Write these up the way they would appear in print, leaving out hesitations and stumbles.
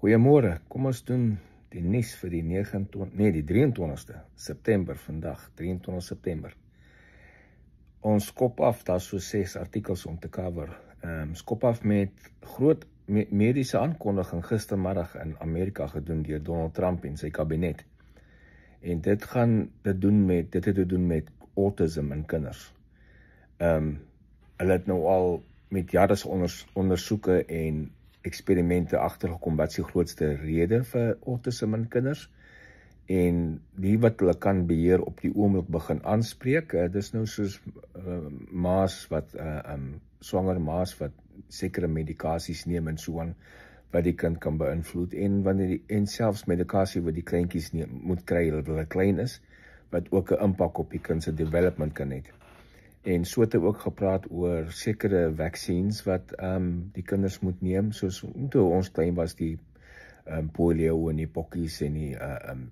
Goeiemôre, kom ons doen die nuus vir die 23ste September vandag, 23 September. Ons skop af, daar so 6 artikels om te cover. Skop af met groot mediese aankondiging gistermiddag in Amerika gedoen deur Donald Trump en sy kabinet. En dit het te doen met autism in kinders. Hulle het nou al met jare ondersoeke en eksperimente agtergekom wat is die grootste rede vir autism in kinders. En die wat hulle kan beheer op die oomblik begin aanspreek, dis nou soos swanger maas wat sekere medikasies neem en so aan, wat die kind kan beïnvloed, en selfs medikasie wat die kleintjies moet kry, hulle klein is, wat ook 'n impak op die kind se development kan hê. En so het hy ook gepraat oor sekere vaccines wat die kinders moet neem, soos toe ons klein was, die polio en die pokkies en die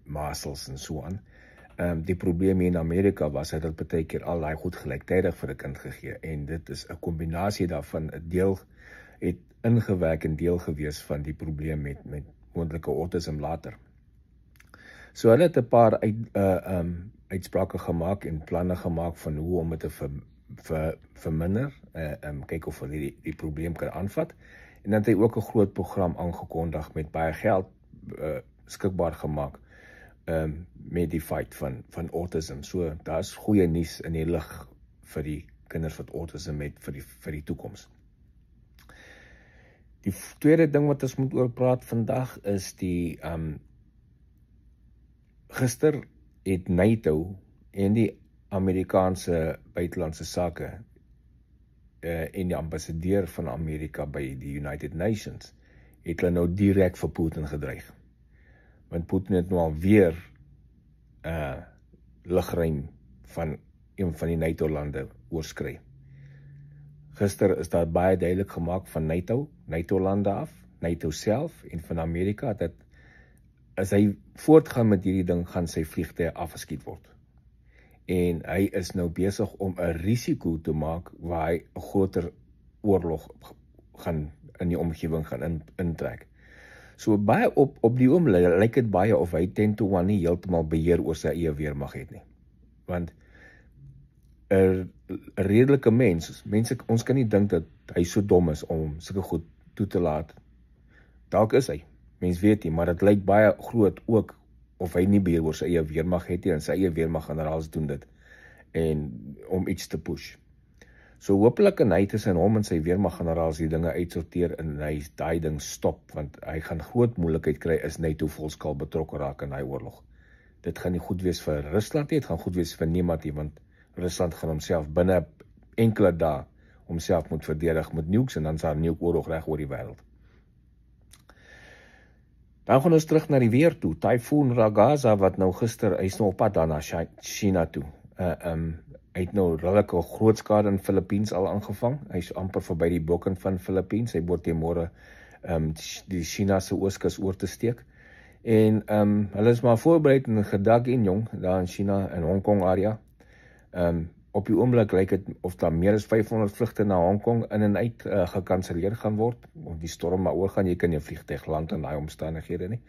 measles en so aan. Die probleem hier in Amerika was, het hulle baie keer al daai goed gelyktydig vir 'n kind gegee, en dit is 'n kombinasie daarvan, 'n deel het ingewerk en deel gewees van die probleem met moontlike autism later. So hulle het 'n paar uitsprake gemaak en planne gemaak van hoe om dit te verminder, kyk of hulle die probleem kan aanvat. En dan het hy ook 'n groot program aangekondig met baie geld beskikbaar gemaak met die fight van autism. So daar's goeie nuus in die lig vir die kinders wat autism het vir die toekoms. Die tweede ding wat ons moet oor praat vandag is die gister het NATO en die Amerikaanse buitelandse sake en die ambassadeur van Amerika by die United Nations het hulle nou direk vir Putin gedreig. Want Putin het nou alweer lugruim van een van die NATO-lande oorskry. Gister is daar baie duidelik gemaak van NATO-lande af, NATO self en van Amerika, dat as hy voortgaan met hierdie ding, gaan sy vliegtuie afgeskiet word. En hy is nou besig om 'n risiko te maak waar hy 'n groter oorlog in die omgewing gaan intrek. So baie op die oomblik lyk dit baie of hy 10-1 nie heeltemal beheer oor sy eie weermag het nie. Want 'n redelike mense, ons kan nie dink dat hy so dom is om sulke goed toe te laat. Dalk is hy, mens weet nie, maar dit lyk baie groot ook of hy nie beheer oor sy eie weermag het nie, en sy eie weermaggeneraals doen dit en om iets te push. So hopelik kan hy tussen hom en sy weermaggeneraals die dinge uitsorteer en hy daai ding stop, want hy gaan groot moeilikheid kry as NATO volskaal betrokke raak in daai oorlog. Dit gaan nie goed wees vir Rusland nie, dit gaan goed wees vir niemand nie, want Rusland gaan homself binne enkele dae homself moet verdedig met nukes, en dan is daar 'n nuke-oorlog reg oor die wêreld. Dan gaan ons terug na die weer toe. Tyfoon Ragaza wat nou gister, hy is nou op pad daar na China toe. Hy het nou redelike groot skade in Filippines al aangevang. Hy is amper verby die bokken van Filippines. Hy behoort teen môre die China se ooskus oor te steek. En hulle is maar voorberei en gedag in jong, daar in China en Hong Kong area. Op die oomblik lyk dit of daar meer as 500 vlugte na Hong Kong in en uit gekanselleer gaan word, of die storm maar oorgaan, jy kan nie 'n vliegtuig land in daai omstandighede nie.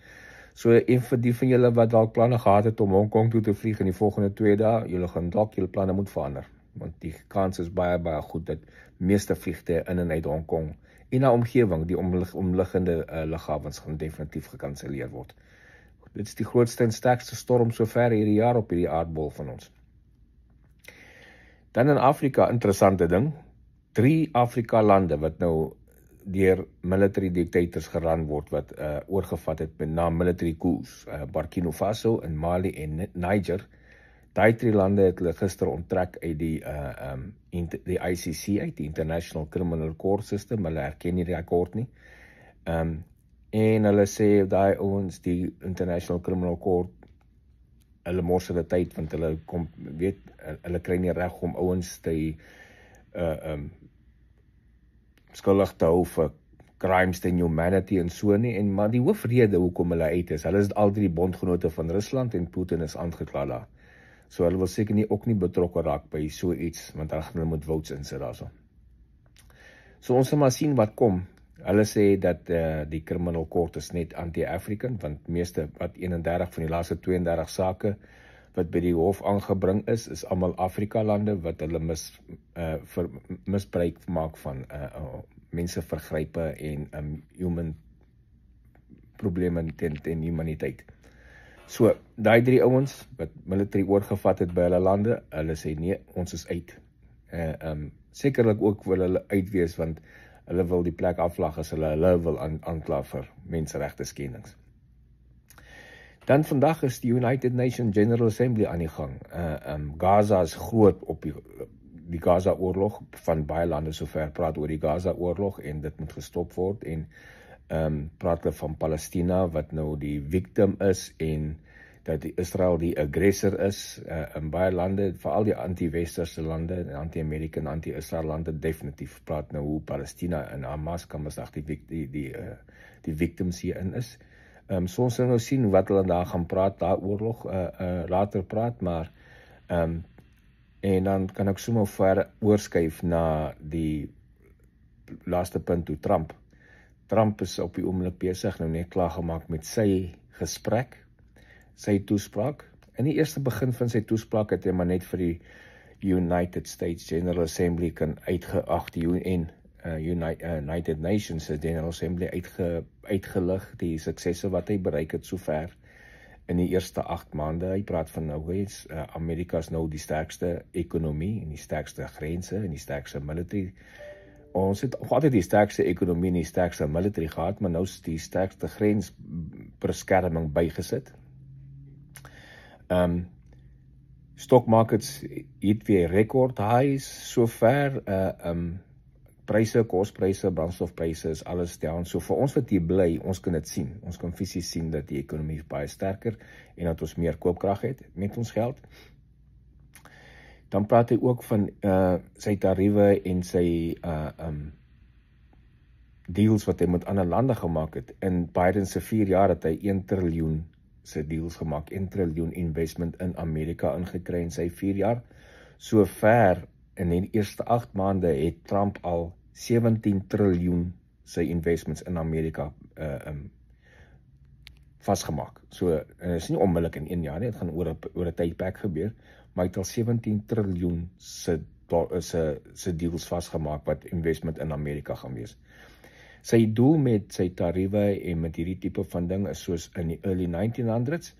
So en vir die van julle wat dalk planne gehad het om Hong Kong toe te vlieg in die volgende 2 dae, julle gaan dalk julle planne moet verander, want die kans is baie goed dat meeste vliegtuie in en uit Hong Kong en na omgewing, die omliggende lughawens gaan definitief gekanselleer word. Dit is die grootste en sterkste storm sover hierdie jaar op hierdie aardbol van ons. Dan in Afrika, interessante ding, 3 Afrika lande wat nou deur military dictators geran word, wat oorgevat het na military coups, Burkina Faso en Mali en Niger. Daai 3 lande het hulle gister onttrek uit die ICC uit, die International Criminal Court System, hulle erken nie die akkoord nie. En hulle sê daai ouens, die International Criminal Court, hulle mors hulle tyd, want hulle hulle kry nie reg om ouens te skuldig te hou vir crimes tegen humanity en so nie, maar die hoofrede hoekom hulle uit is, hulle is al 3 bondgenote van Rusland en Putin is aangekla daar. So hulle wil seker ook nie betrokke raak by so iets, want dan gaan hulle moet votes insit daarso. So ons sal maar sien wat kom. Hulle sê dat die criminal court is net anti-African, want meeste wat 31 van die laaste 32 sake wat by die hof aangebring is almal Afrika-lande wat hulle misbruik maak van mensevergrype en human probleme teen humaniteit. So, daai 3 ouens wat military oorgevat het by hulle lande, hulle sê nee, ons is uit. Sekerlik ook wil hulle uitwees, want hulle wil die plek aflag as hulle wil aankla vir menseregte skendings. Dan vandag is die United Nations General Assembly aan die gang. Gaza is groot op die Gaza-oorlog, van baie lande sover praat oor die Gaza-oorlog en dit moet gestop word, en praat hulle van Palestina wat nou die victim is en dat Israel die aggressor is in baie lande, veral die anti-westerse lande, anti-Amerika en anti-Israel lande definitief praat nou hoe Palestina en Hamas kan ons die victims hierin is. So ons sal nou sien wat hulle daar gaan praat, daar oorlog later praat, maar en dan kan ek sommer ver oorskuif na die laaste punt toe Trump is op die oomblik besig nou net klaargemaak met sy gesprek, sy toespraak. In die eerste begin van sy toespraak het hy maar net vir die United States General Assembly kan die UN United Nations General Assembly uitgelig die suksesse wat hy bereik het sover in die eerste 8 maande. Hy praat van nou Amerika is nou die sterkste ekonomie en die sterkste grense en die sterkste military. Ons het altyd die sterkste ekonomie en die sterkste military gehad, maar nou is die sterkste grensbeskerming bygesit. Stock markets het weer record highs sover, kospryse, brandstofpryse is alles down. So vir ons wat hier bly, ons kan dit sien. Ons kan fisies sien dat die ekonomie is baie sterker en dat ons meer koopkrag het met ons geld. Dan praat hy ook van sy tariewe en sy deals wat hy met ander lande gemaak het. In Biden se 4 jaar het hy 1 triljoen se deals gemaak, 1 triljoen investment in Amerika ingekry in sy 4 jaar. So ver in die eerste 8 maande het Trump al 17 triljoen sy investments in Amerika vastgemaak. So, is nie onmiddellik in 1 jaar nie, het gaan oor 'n tydperk gebeur, maar hy het al 17 triljoen se deals vastgemaak wat investment in Amerika gaan wees. Sy doel met sy tariewe en met hierdie tipe van ding is soos in die early 1900s,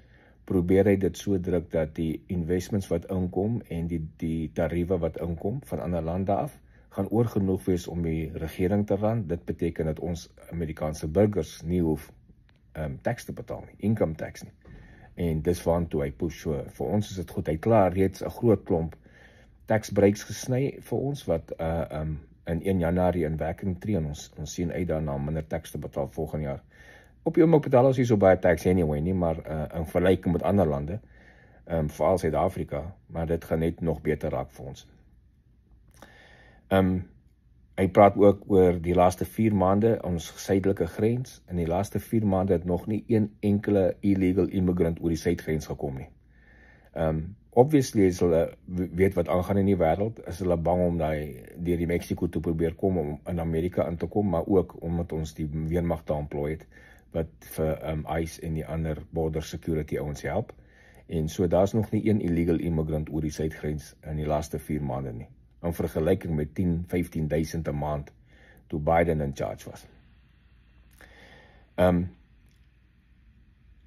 probeer hy dit so druk dat die investments wat inkom en die tariewe wat inkom van ander lande af, gaan oorgenoeg wees om die regering te run. Dit beteken dat ons Amerikaanse burgers nie hoef tax te betaal nie, income tax nie. En dis waantoe hy push. So vir ons is dit goed, hy klaar reeds 'n groot klomp tax breaks gesny vir ons wat in 1 Januarie in werking tree, en ons sien uit daarna om minder tax te betaal volgende jaar. Op die oomblik betaal ons nie so baie tax anyway nie, maar in vergelyking met ander lande, veral Suid-Afrika, maar dit gaan net nog beter raak vir ons. Hy praat ook oor die laaste 4 maande, ons suidelike grens. In die laaste 4 maande het nog nie een enkele illegal immigrant oor die suidgrens gekom nie. Obviously, as hulle weet wat aangaan in die wêreld, is hulle bang om deur die Mexico te probeer kom, om in Amerika in te kom, maar ook omdat ons die weermag te employ het, wat vir ICE en die ander border security ouens help. En so daar's nog nie een illegal immigrant oor die suidgrens in die laaste 4 maande nie. In vergelyking met 10-15,000 'n maand toe Biden in charge was.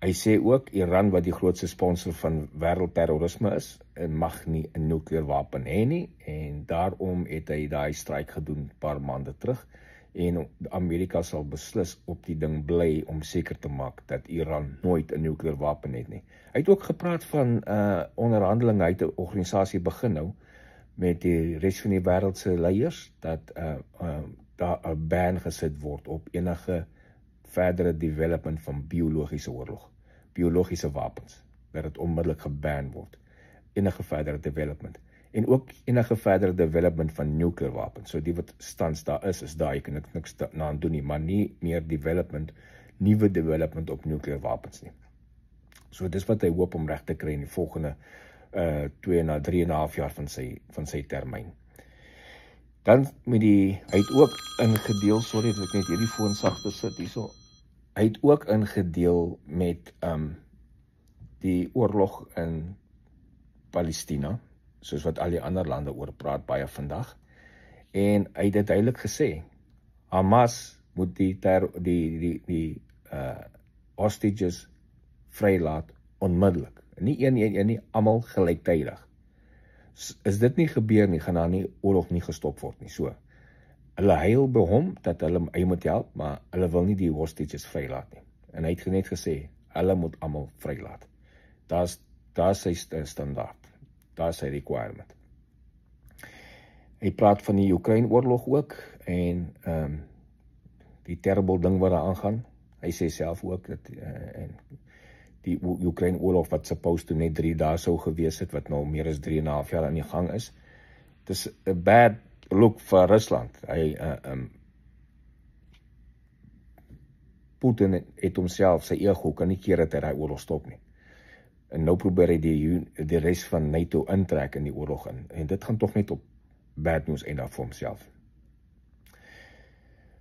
Hy sê ook Iran, wat die grootste sponsor van wêreldterrorisme is, mag nie 'n nukleerwapen hê nie, en daarom het hy daai strike gedoen 'n paar maande terug, en Amerika sal beslis op die ding bly om seker te maak dat Iran nooit 'n nukleerwapen het nie. Hy het ook gepraat van onderhandelinge, hy het 'n organisasie begin nou met die res van die wêreld se leiers, dat daar 'n ban gesit word op enige verdere development van biologiese oorlog, biologiese wapens, dat dit onmiddellik geban word, enige verdere development, en ook enige verdere development van nuclear wapens. So die wat stands daar is daar, jy kan niks aan doen nie, maar nie meer nuwe development op nuclear wapens nie. So dis wat hy hoop om reg te kry in die volgende 2 na 3,5 jaar van sy termyn. Dan met hy het ook ingedeel, sorry dat ek net hierdie foon sagter sit hierso. Hy het ook ingedeel met die oorlog in Palestina, soos wat al die ander lande oor praat baie vandag. En hy het dit duidelik gesê, Hamas moet die hostages vrylaat onmiddellik. Nie een nie, almal gelyktydig. Is dit nie gebeur nie, gaan daar nie oorlog nie gestop word nie. So, hulle huil by hom dat hy moet help, maar hulle wil nie die hostages vrylaat nie. En hy het net gesê, hulle moet almal vrylaat. Daar is sy standaard. Daar is sy requirement. Hy praat van die Oekraïne-oorlog ook, en die terrible ding wat daar aangaan. Hy sê self ook, dat die Oekraïne-oorlog wat supposed to net 3 dae sou gewees het, wat nou meer as 3,5 jaar aan die gang is. Het is 'n bad look vir Rusland. Putin het homself, sy ego, kan nie keer dat hy die oorlog stop nie. En nou probeer hy die res van NATO intrek in die oorlog in. En dit gaan tog net op bad news eindig vir homself.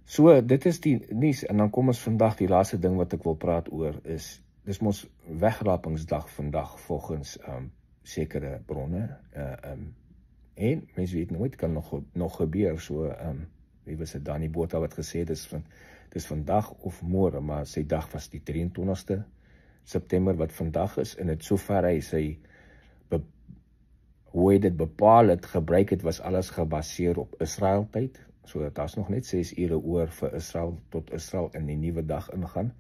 So, dit is die nuus, en dan kom ons vandag, die laaste ding wat ek wil praat oor is, dis mos wegrapingsdag vandag, volgens sekere bronne, en mens weet nooit, kan nog gebeur, so, wie was dit, Dani Botha wat gesê, dis vandag of môre, maar sy dag was die 23ste September, wat vandag is, en het sover hy sy, hoe hy dit bepaal het, gebruik het, was alles gebaseer op Israel tyd, so daar is nog net 6 ure oor vir Israel, tot Israel in die nuwe dag ingaan.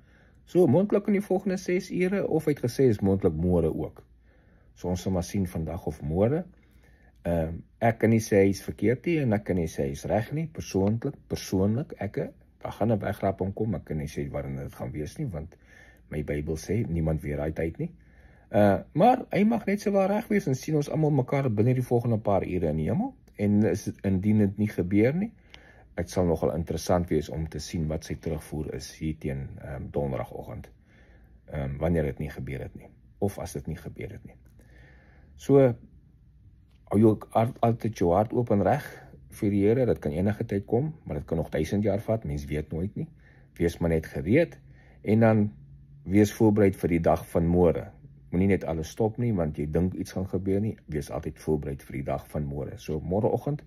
So moontlik in die volgende 6 ure, of hy het gesê is moontlik môre ook. So ons sal maar sien vandag of môre. Ek kan nie sê hy is verkeerd nie, en ek kan nie sê hy is reg nie, persoonlik, daar gaan 'n wegraping kom, ek kan nie sê waarin dit gaan wees nie, want my Bybel sê, niemand weet die tyd nie. Maar hy mag net so waar reg wees, en sien ons almal mekaar binne die volgende paar ure in die hemel, en indien dit nie gebeur nie, het sal nogal interessant wees om te sien wat sy terugvoer is hier teen donderdagoggend, wanneer dit nie gebeur het nie, of as dit nie gebeur het nie. So, hou jy ook altyd jou hart oop en reg vir die Here, dit kan enige tyd kom, maar dit kan nog 1000 jaar vat, mens weet nooit nie. Wees maar net gereed, en dan wees voorbereid vir die dag van môre. Moenie net alles stop nie, want jy dink iets gaan gebeur nie, wees altyd voorbereid vir die dag van môre. So, môreoggend,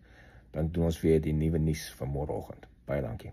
dan doen ons weer die nuwe nuus van môreoggend. Baie dankie.